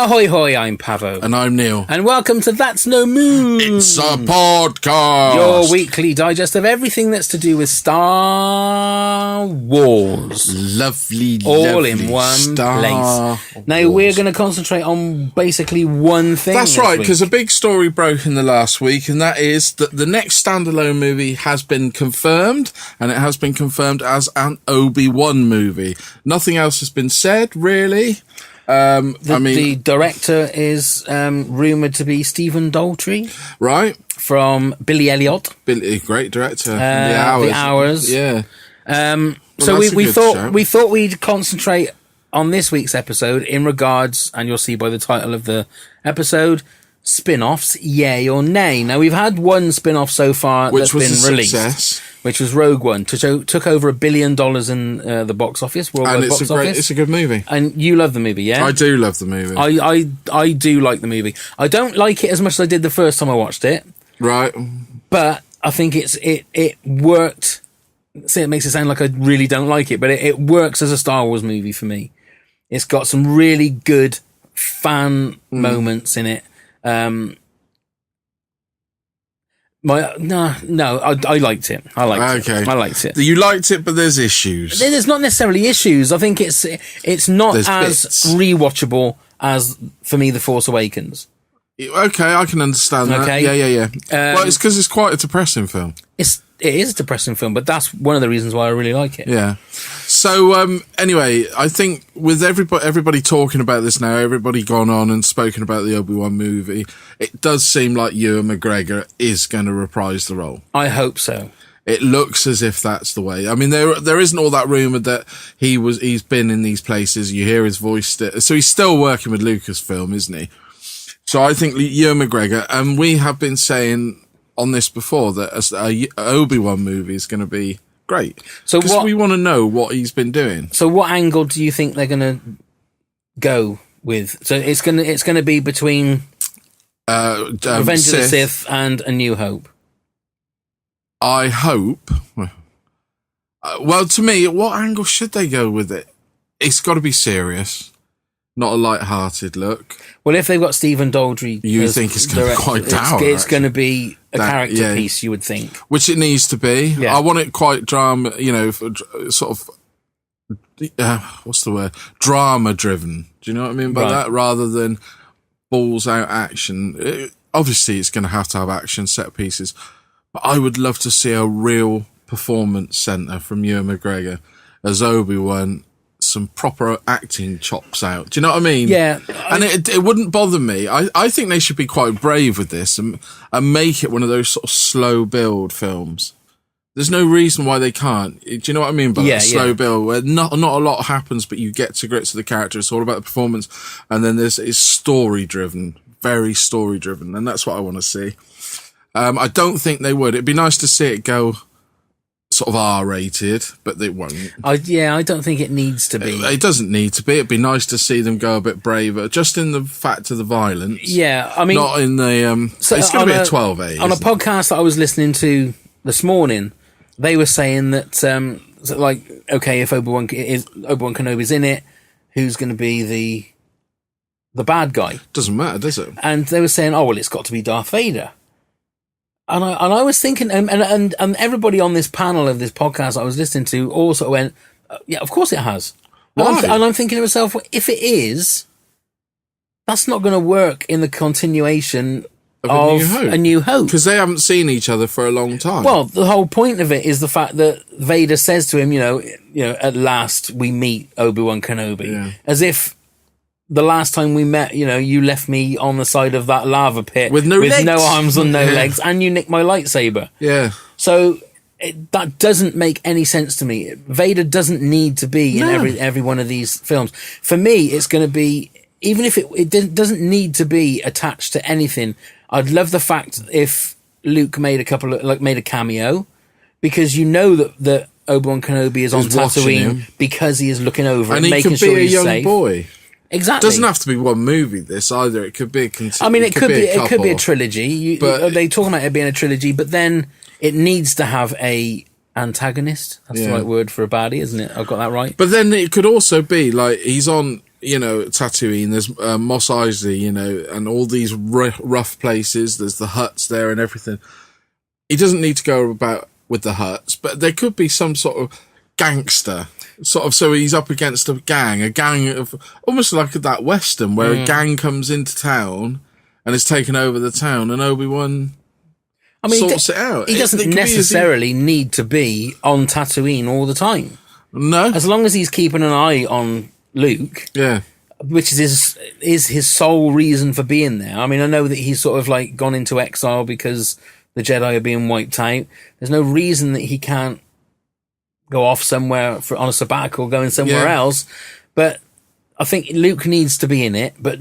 Ahoy hoy, I'm Pavo. And I'm Neil. And welcome to That's No Moon. It's a podcast. Your weekly digest of everything that's to do with Star Wars. Lovely, all lovely in one Star place. Now, Wars. we're going to concentrate on basically one thing. That's right, because a big story broke in the last week, and that is that the next standalone movie has been confirmed, and it has been confirmed as an Obi Wan movie. Nothing else has been said, really. The director is rumoured to be Stephen Daldry. Right. From Billy Elliot. Great director. The Hours. Yeah. So we thought we'd concentrate on this week's episode in regards, and you'll see by the title of the episode, spin-offs, yay or nay. Now, we've had one spin-off so far which that's been released. Success. Which was Rogue One, took over $1 billion in the box office, worldwide box office. It's a good movie. And you love the movie, yeah? I do love the movie. I do like the movie. I don't like it as much as I did the first time I watched it. Right. But I think it worked. See, it makes it sound like I really don't like it, but it works as a Star Wars movie for me. It's got some really good fan moments in it. I liked it. I liked it. You liked it, but there's issues. There's not necessarily issues. I think it's not there's as bits. Rewatchable as, for me, The Force Awakens. Okay, I can understand that. Okay. Yeah. Well, it's because it's quite a depressing film. It is a depressing film, but that's one of the reasons why I really like it. Yeah. So, anyway, I think with everybody talking about this now, everybody gone on and spoken about the Obi-Wan movie, it does seem like Ewan McGregor is going to reprise the role. I hope so. It looks as if that's the way. I mean, there isn't all that rumour that he's been in these places. You hear his voice. So he's still working with Lucasfilm, isn't he? So I think Ewan McGregor, and we have been saying on this before that a Obi-Wan movie is going to be great. So because we want to know what he's been doing. So what angle do you think they're going to go with? So it's going to be between Revenge of the Sith and A New Hope. I hope. Well, to me, what angle should they go with it? It's got to be serious. Not a light-hearted look. Well, if they've got Stephen Daldry, you think it's going to be quite dour. It's going to be a character piece, you would think, which it needs to be. Yeah. I want it quite drama, sort of. What's the word? Drama-driven. Do you know what I mean by that? Rather than balls-out action. Obviously, it's going to have action set pieces, but I would love to see a real performance centre from Ewan McGregor as Obi-Wan. Some proper acting chops out. Do you know what I mean? Yeah. And it wouldn't bother me. I think they should be quite brave with this and make it one of those sort of slow build films. There's no reason why they can't. Do you know what I mean by that? Slow build, where not a lot happens, but you get to grips with the character. It's all about the performance. And then it's story driven, very story driven. And that's what I want to see. I don't think they would. It'd be nice to see it go sort of R-rated, but they won't. I don't think it needs to be. It doesn't need to be. It'd be nice to see them go a bit braver, just in the fact of the violence. Yeah, I mean, not in the. So it's going to be a 12A. On a podcast that I was listening to this morning, they were saying that, if Obi-Wan Kenobi's in it, who's going to be the bad guy? Doesn't matter, does it? And they were saying, it's got to be Darth Vader. And I was thinking, and everybody on this panel of this podcast I was listening to also went, yeah, of course it has. Why? And I'm thinking to myself, if it is, that's not going to work in the continuation of A New Hope. Because they haven't seen each other for a long time. Well, the whole point of it is the fact that Vader says to him, at last we meet Obi-Wan Kenobi. As if the last time we met, you left me on the side of that lava pit with no arms and no legs, and you nicked my lightsaber. Yeah. So that doesn't make any sense to me. Vader doesn't need to be in every one of these films. For me, it's going to be, even if it doesn't need to be attached to anything. I'd love the fact if Luke made a cameo, because that Obi-Wan Kenobi is on Tatooine because he is looking over and making sure he's safe. And he could be a young boy. Exactly. It doesn't have to be one movie, this either. It could be a it could be a trilogy. They talk about it being a trilogy, but then it needs to have a antagonist. That's the right word for a baddie, isn't it? I've got that right. But then it could also be like he's on Tatooine, there's Mos Eisley, and all these rough places. There's the huts there and everything. He doesn't need to go about with the huts, but there could be some sort of gangster, so he's up against a gang of almost like that Western where a gang comes into town and is taken over the town, and Obi-Wan sorts it out. He doesn't necessarily need to be on Tatooine all the time. No, as long as he's keeping an eye on Luke, which is his sole reason for being there. I mean, I know that he's sort of like gone into exile because the Jedi are being wiped out. There's no reason that he can't go off somewhere on a sabbatical, going somewhere else. But I think Luke needs to be in it, but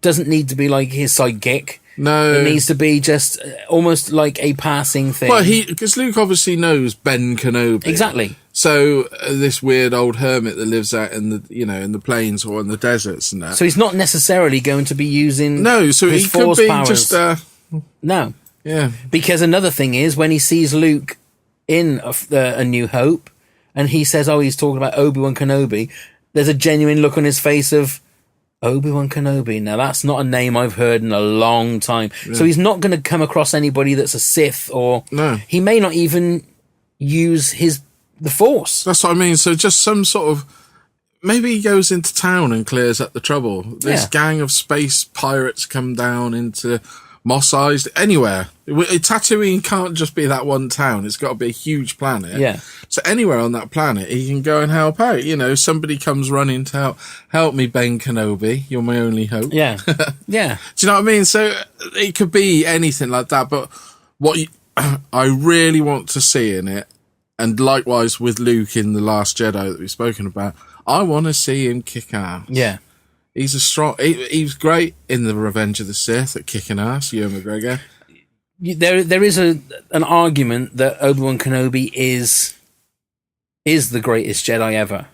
doesn't need to be like his sidekick. No, it needs to be just almost like a passing thing. Well, because Luke obviously knows Ben Kenobi. Exactly. So this weird old hermit that lives out in the in the plains or in the deserts and that. So he's not necessarily going to be using so his he could force be powers. just no. Yeah. Because another thing is when he sees Luke in A New Hope, and he says, "Oh, he's talking about Obi-Wan Kenobi." There's a genuine look on his face of Obi-Wan Kenobi. Now that's not a name I've heard in a long time. Yeah. So he's not going to come across anybody that's a Sith, or he may not even use the Force. That's what I mean. So just some sort of, maybe he goes into town and clears up the trouble. This gang of space pirates come down into Mos Eisley, anywhere. Tatooine can't just be that one town. It's got to be a huge planet. Yeah. So anywhere on that planet, he can go and help out. Somebody comes running to help me, Ben Kenobi. You're my only hope. Yeah. Yeah. Do you know what I mean? So it could be anything like that. But I really want to see in it, and likewise with Luke in The Last Jedi that we've spoken about, I want to see him kick ass. Yeah. He's he's great in the Revenge of the Sith at kicking ass, Ewan McGregor. There is an argument that Obi-Wan Kenobi is the greatest Jedi ever.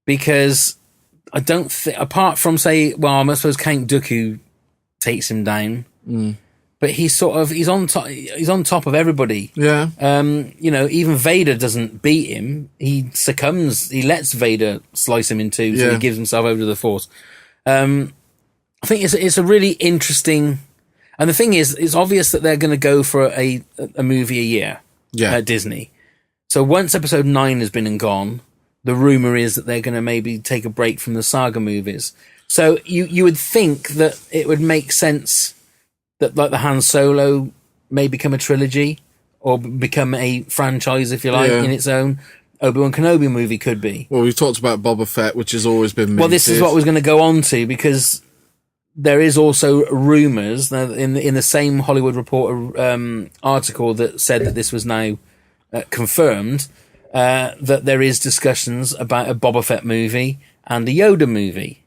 Because I don't think, apart from I suppose Count Dooku takes him down. But he's on top of everybody. Yeah. Even Vader doesn't beat him. He succumbs. He lets Vader slice him in two, so he gives himself over to the Force. I think it's a really interesting, and the thing is, it's obvious that they're going to go for a movie a year at Disney. So once Episode 9 has been and gone, the rumor is that they're going to maybe take a break from the saga movies. So you would think that it would make sense that like the Han Solo may become a trilogy or become a franchise, if you like, in its own. Obi-Wan Kenobi movie could be. Well, we've talked about Boba Fett, which has always been minted. Well, this is what I was going to go on to, because there is also rumours in the same Hollywood Reporter article that said that this was now confirmed, that there is discussions about a Boba Fett movie and a Yoda movie.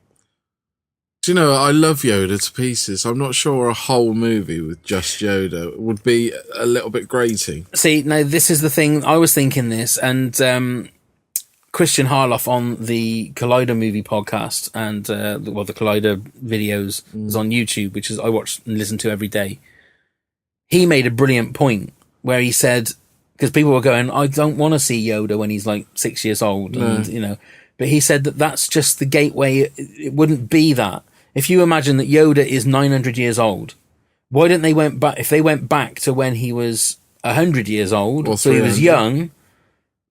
Do you know, I love Yoda to pieces. I'm not sure a whole movie with just Yoda would be a little bit grating. See, now this is the thing. I was thinking this, and Christian Harloff on the Collider movie podcast and the Collider videos is on YouTube, which is I watch and listen to every day. He made a brilliant point where he said, because people were going, I don't want to see Yoda when he's like 6 years old, and but he said that that's just the gateway. It wouldn't be that. If you imagine that Yoda is 900 years old, why didn't they went back? If they went back to when he was 100 years old, so he was young,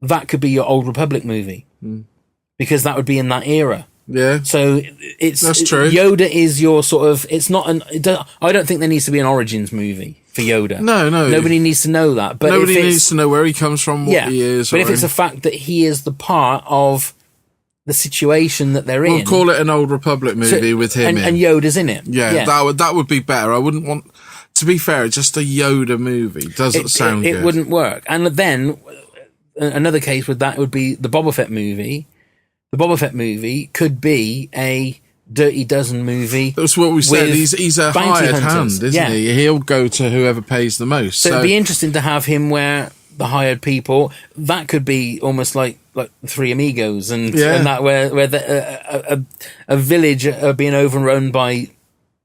that could be your Old Republic movie, because that would be in that era. Yeah. So that's true. Yoda is your sort of. It's not an. I don't think there needs to be an origins movie for Yoda. No. Nobody needs to know that. But nobody needs to know where he comes from, what he is. But if it's a fact that he is the part of the situation that they're in, we'll call it an Old Republic movie with him and Yoda's in it. Yeah, that would be better. I wouldn't want. To be fair, just a Yoda movie doesn't sound good. It wouldn't work. And then another case with that would be the Boba Fett movie. The Boba Fett movie could be a Dirty Dozen movie. That's what we said. He's a hired hand, isn't he? He'll go to whoever pays the most. So it'd be interesting to have him where the hired people. That could be almost like Three Amigos and that where a village are being overrun by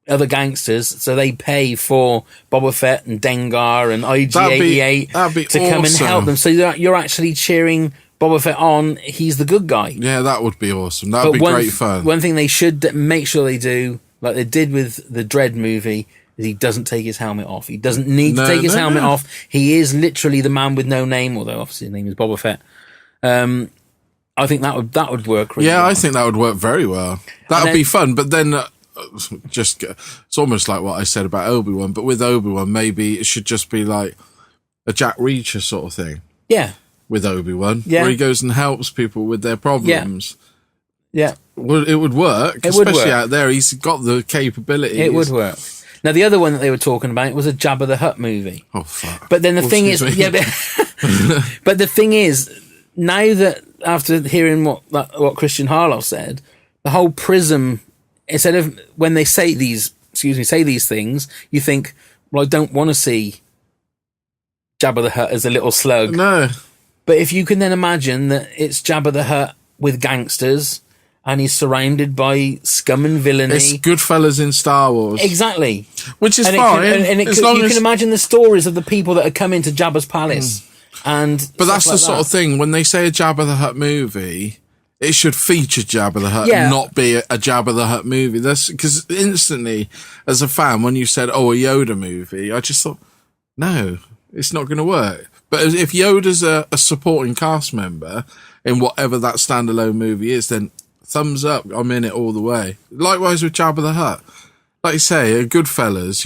other gangsters, so they pay for Boba Fett and Dengar and IG-88 to come and help them. So you're actually cheering Boba Fett on, he's the good guy. Yeah, that would be awesome. That would be great fun. One thing they should make sure they do, like they did with the Dredd movie, is he doesn't take his helmet off. He doesn't need to take his helmet off. He is literally the man with no name, although obviously his name is Boba Fett. I think that would work really well. I think that would work very well. That would be fun, but then it's almost like what I said about Obi-Wan, but with Obi-Wan, maybe it should just be like a Jack Reacher sort of thing. Yeah. With Obi-Wan, where he goes and helps people with their problems. Yeah. Well, it would work, especially out there. He's got the capability. It would work. Now, the other one that they were talking about was a Jabba the Hutt movie. Oh, fuck. But then the thing is, but the thing is, now that after hearing what Christian Harlow said, the whole prism, instead of when they say these things, you think, well, I don't want to see Jabba the Hutt as a little slug. No. But if you can then imagine that it's Jabba the Hutt with gangsters, and he's surrounded by scum and villainy. It's Goodfellas in Star Wars. Exactly. Which is fine. You can imagine the stories of the people that have come into Jabba's palace. But that's the sort of thing, when they say a Jabba the Hutt movie, it should feature Jabba the Hutt, not be a Jabba the Hutt movie. That's because instantly, as a fan, when you said, a Yoda movie, I just thought, no, it's not going to work. But if Yoda's a supporting cast member in whatever that standalone movie is, then thumbs up, I'm in it all the way. Likewise with Jabba the Hutt. Like you say, a Goodfellas,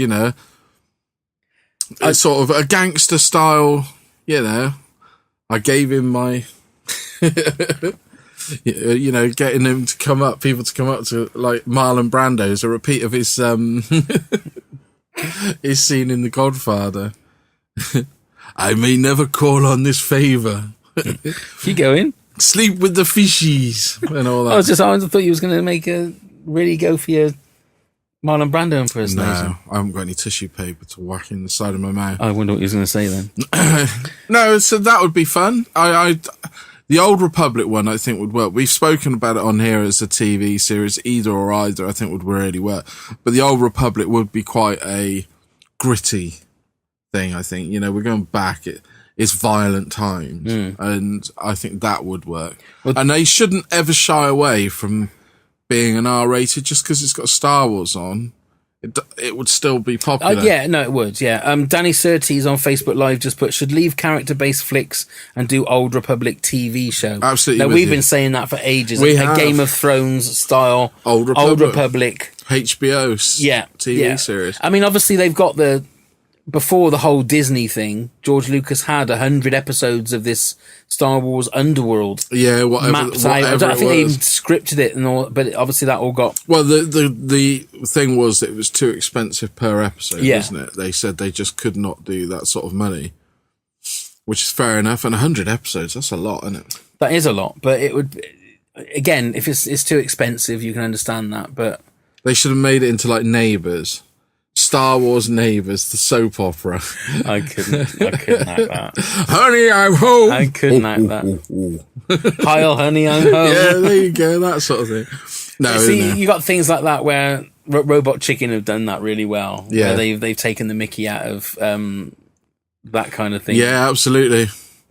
it's sort of a gangster style, I gave him my, getting him to come up, people to come up to, like, Marlon Brando's, a repeat of his, his scene in The Godfather. I may never call on this favour. Keep going. Sleep with the fishies and all that. I thought you was going to really go for your Marlon Brando impersonation. No, I haven't got any tissue paper to whack in the side of my mouth. I wonder what you was going to say then. No, so that would be fun. The Old Republic one, I think, would work. We've spoken about it on here as a TV series. Either or either, I think, would really work. But the Old Republic would be quite a gritty thing, I think. We're going back. It's violent times, and I think that would work. And they shouldn't ever shy away from being an R-rated just because it's got Star Wars on. It would still be popular. It would, Danny Surtees on Facebook Live just put, should leave character-based flicks and do Old Republic TV show. Absolutely. Now, we've been saying that for ages. We a have. Game of Thrones style Old Republic. HBO TV series. I mean, obviously, they've got before the whole Disney thing, George Lucas had 100 episodes of this Star Wars underworld. Yeah, mapped out. I think they even scripted it and all, but obviously that all got. Well, the thing was that it was too expensive per episode, wasn't it? They said they just could not do that sort of money, which is fair enough. And 100 episodes, that's a lot, isn't it? That is a lot, but it would, again, if it's too expensive, you can understand that, but. They should have made it into like Neighbours. Star Wars Neighbours, the soap opera. I couldn't act that. Honey, I'm home. I couldn't act that. Heil, honey, I'm home. Yeah, there you go, that sort of thing. No, you got things like that where Robot Chicken have done that really well. Yeah, where they've taken the Mickey out of that kind of thing. Yeah, absolutely.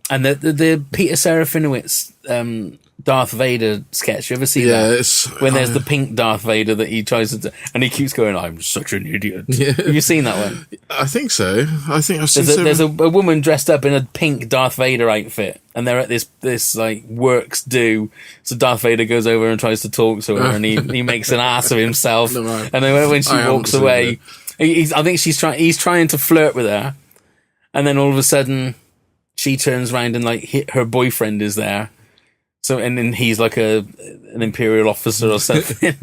And the Peter Serafinowicz Darth Vader sketch. You ever see that? When there's the pink Darth Vader that he tries to, and he keeps going, "I'm such an idiot." Yeah. Have you seen that one? I think so. I think I've seen. There's a woman dressed up in a pink Darth Vader outfit, and they're at this like works do. So Darth Vader goes over and tries to talk to her, and he makes an ass of himself. No, right. And then when she walks away, I think he's trying to flirt with her, and then all of a sudden, she turns around and like her boyfriend is there. So, and then he's like an Imperial officer or something.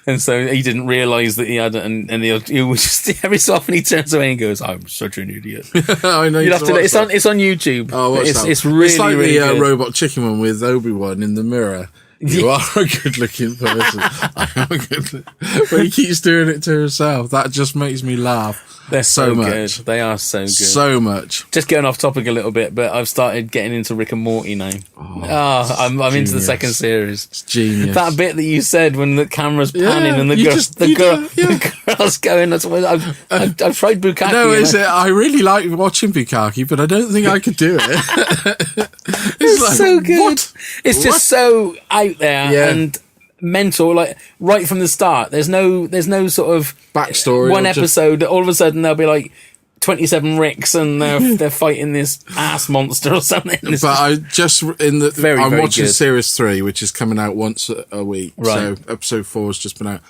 And so he didn't realise that he had it. And he was just, every so often he turns away and goes, "I'm such an idiot." I know. It's on YouTube. Oh, it's really, like really the good. Robot Chicken one with Obi Wan in the mirror. You are a good-looking person. I am a good. But he keeps doing it to himself. That just makes me laugh. They're so much. good. They are so good. So much. Just getting off topic a little bit, but I've started getting into Rick and Morty now. I'm into the second series. It's genius. That bit that you said when the camera's panning and the girl's going. That's what I've tried Bukkake. No, is it? I really like watching Bukkake, but I don't think I could do it. It's like, so good. What? It's just so out there and mental, like right from the start. There's no sort of backstory. One episode, all of a sudden there'll be like 27 Ricks and they're fighting this ass monster or something. But I'm watching series 3, which is coming out once a week. Right. So episode 4 has just been out.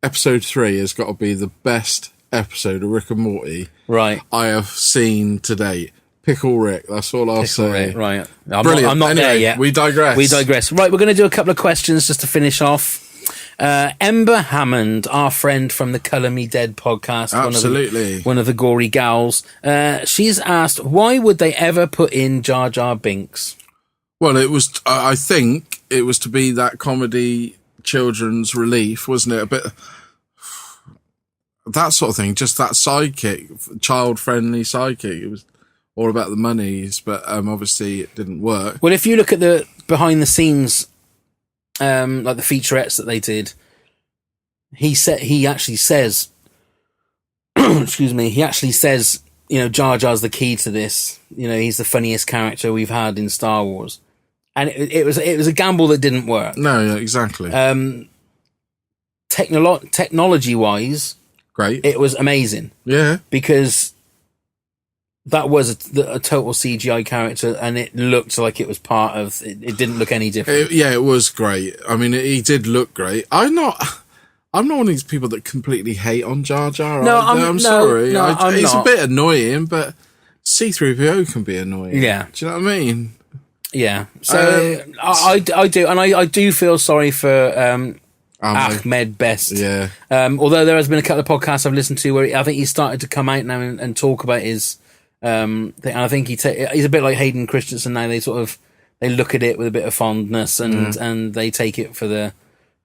Episode 3 has got to be the best episode of Rick and Morty I have seen to date. Pickle Rick, that's all I'll say. Rick, right. Brilliant. I'm not there yet. We digress. Right, we're going to do a couple of questions just to finish off. Ember Hammond, our friend from the Colour Me Dead podcast. Absolutely. One of the gory gals. She's asked, why would they ever put in Jar Jar Binks? Well, I think it was to be that comedy children's relief, wasn't it? A bit... that sort of thing, just that sidekick, child-friendly sidekick. It was all about the monies, but obviously it didn't work. Well, if you look at the behind the scenes, like the featurettes that they did, he actually says, excuse me, Jar Jar's the key to this. He's the funniest character we've had in Star Wars, and it was a gamble that didn't work. No, yeah, exactly. Technology wise, great. It was amazing. Yeah, because that was a total CGI character, and it looked like it was part of. It didn't look any different. It was great. I mean, he did look great. I'm not one of these people that completely hate on Jar Jar. No, I'm sorry. No, it's a bit annoying, but C-3PO can be annoying. Yeah, do you know what I mean? Yeah. So I do, and I do feel sorry for Ahmed Best. Yeah. Although there has been a couple of podcasts I've listened to where I think he's started to come out now and talk about his. And I think he's a bit like Hayden Christensen now. They look at it with a bit of fondness and they take it for they're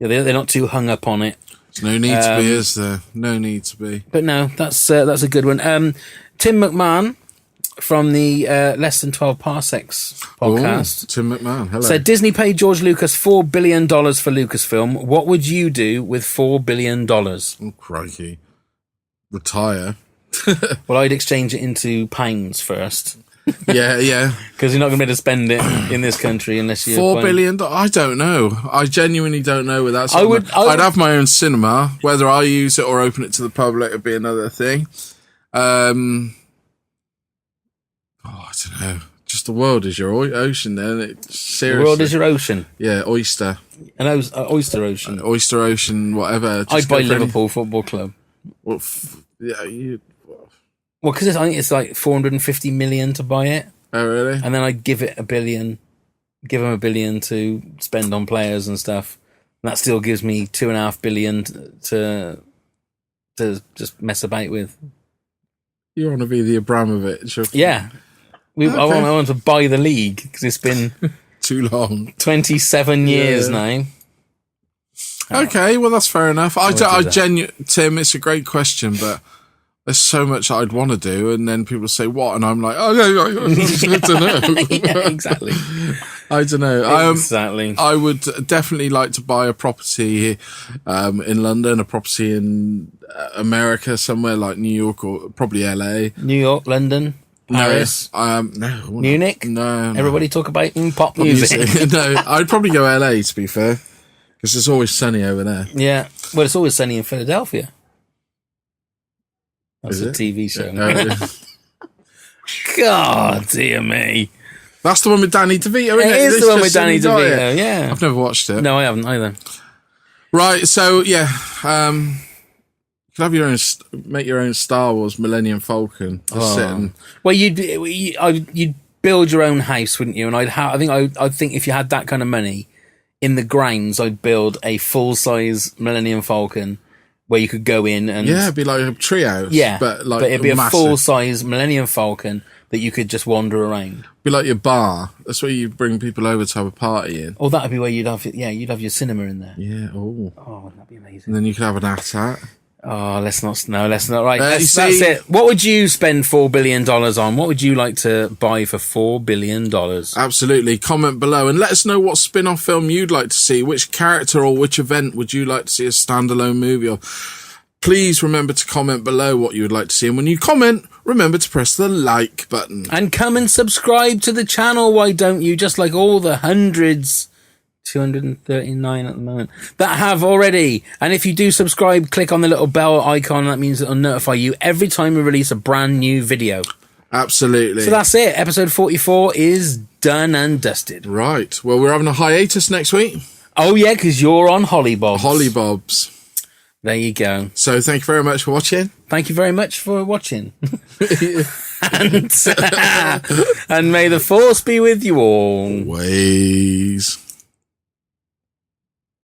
not too hung up on it. There's no need to be, is there? No need to be. But no, that's a good one. Tim McMahon from the Less Than 12 Parsecs podcast. Ooh, Tim McMahon, hello. Said Disney paid George Lucas $4 billion for Lucasfilm. What would you do with $4 billion? Oh, crikey. Retire. Well, I'd exchange it into pounds first. Yeah. Because you're not going to be able to spend it in this country unless you're $4 billion. I don't know. I genuinely don't know with that. I'd have my own cinema. Whether I use it or open it to the public would be another thing. I don't know. Just the world is your ocean, then. Seriously. The world is your ocean. Yeah, oyster. An oyster ocean. Oyster ocean, whatever. I'd buy Liverpool Football Club. Well, Well, because I think it's like 450 million to buy it. Oh, really? And then I'd give it $1 billion. Give them $1 billion to spend on players and stuff. And that still gives me $2.5 billion to just mess about with. You want to be the Abramovich? Yeah. I want to buy the league because it's been too long. 27 years now. Okay, well that's fair enough. Tim, it's a great question, but there's so much I'd want to do, and then people say what, and I'm like, I don't know. Yeah, exactly. I don't know. Exactly. I would definitely like to buy a property in London, a property in America, somewhere like New York or probably LA. New York, London, Paris. No. Munich. No. Everybody talk about pop music. No, I'd probably go LA to be fair, because it's always sunny over there. Yeah. Well, it's always sunny in Philadelphia. That's a TV show. God, dear me. That's the one with Danny DeVito, isn't it? It is the one with Danny DeVito, yeah. I've never watched it. No, I haven't either. Right, so, yeah. You could have make your own Star Wars Millennium Falcon. Well, you'd build your own house, wouldn't you? And I think if you had that kind of money, in the grounds, I'd build a full-size Millennium Falcon where you could go in and... Yeah, it'd be like a treehouse. Yeah, but it'd be a full-size Millennium Falcon that you could just wander around. Be like your bar. That's where you bring people over to have a party in. Oh, that'd be where you'd have your cinema in there. Yeah. Oh, that'd be amazing. And then you could have an AT-AT. Oh, let's not. Right, that's it. What would you spend $4 billion on? What would you like to buy for $4 billion? Absolutely. Comment below and let us know what spin-off film you'd like to see. Which character or which event would you like to see a standalone movie of? Please remember to comment below what you would like to see. And when you comment, remember to press the like button. And come and subscribe to the channel, why don't you? Just like all the hundreds, 239 at the moment, that have already. And if you do subscribe, click on the little bell icon. That means it'll notify you every time we release a brand new video. Absolutely. So that's it. Episode 44 is done and dusted. Right. Well, we're having a hiatus next week. Oh, yeah, because you're on Hollybobs. Hollybobs. There you go. So thank you very much for watching. Thank you very much for watching. and may the force be with you all. Always.